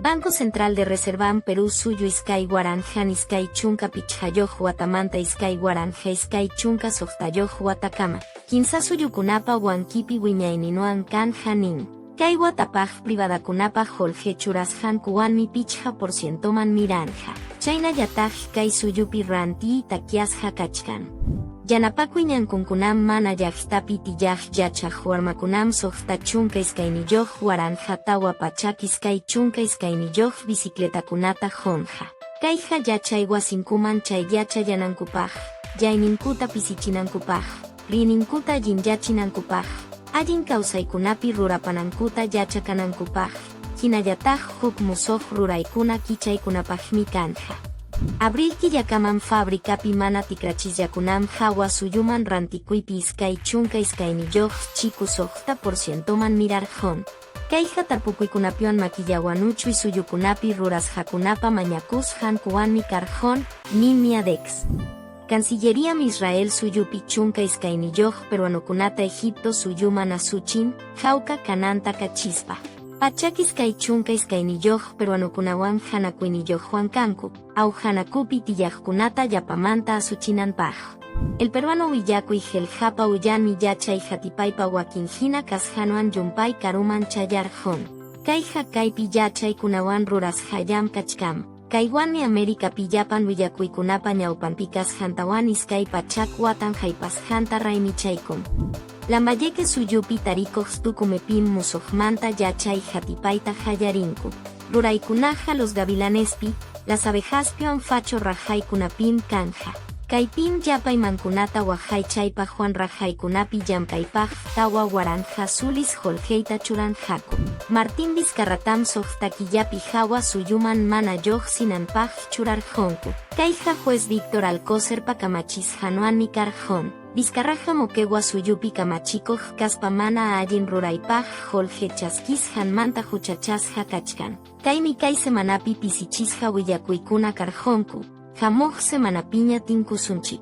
Banco Central de Reservan Perú suyu iskay waranja iskay chunka pichhayoq watamanta iskay waranja iskay chunka soqtayoq watakama. Kinsa suyukunapa wankipi wiñayninuan kanja nin. Kay watapaj privadakunapa holje churasjan kuwanmi pichha porcientoman miranja. Chayna yataj kay suyupi ranti takiasja kachkan. Yanapakuñankunkunam mana llaqtapi tiyaj yachaj warmakunam soqta chunka iskayniyoq waranja tawa pachak iskay chunka iskayniyoq bicicletakunata honja. Kayja yachay wasinkuman chay yachayanankupaj, yayninkuta pisicinankupaj, rininkuta allinyachinankupaj, allin kawsaykunapi rurapanankuta yachakanankupaj, hinallataj huk musuq ruraykuna kichaykunapajmi kanja. Abril killakaman fabricapi mana tikrachishllakunam hawa suyuman rantikuypi iskay chunka iskayniyoq chiku soqta% mirarjon. Kayja tarpukuykunapiwan maquillawanuchuy suyukunapi rurasjakunapa mañakusjan kuwanmi karjon, nin Miadex. Cancillería Israel suyupi chunka iskayniyoq peruanokunata Egipto suyuman asuchin, jauka kananta kachispa. Pachak iskay chunka iskayniyoq peruanukunawan hanakuyniyoqwan kanku, aw hanakupi tiyaqkunata yapamanta asuchinanpaj. El peruano willakuy Jeljapa uyanmi yachay hatipaypa wakinhina kashanuan yumpay karuman chayarjon. Kayja kaypi yachaykunawan rurasjayam kachkam. Kaywanmi América pillapan willakuykunapa ñawpanpi kashantawan iskay pachak watan haypashanta raymichaykum. Lambayeque suyupi tarikoq tukumepim musuqmanta yachay hatipayta hayarinku. Ruraykunaja los gavilanespi, las abejaspiwan facho rajaykunapim kanja. Kaypim yapaymankunata wahaychaypa Juan rajaykunapi llamkaypaj tawa waranja sulis holjeita churanjaku. Martín Vizcarratam soqtakillapi hawa suyuman mana yoq sinanpaj churarjonku. Kayja juez Víctor Alcócerpa kamachisjanuanmi karjon. Vizcarraja moquegua suyupi kamachikoq kaspa mana allin ruraypaj holje chaskisjanmanta huchachasja kachkan. Kaymi kay semanapi pisichisja willakuykuna karjonku. Jamoj semanapiña tinkusunchik.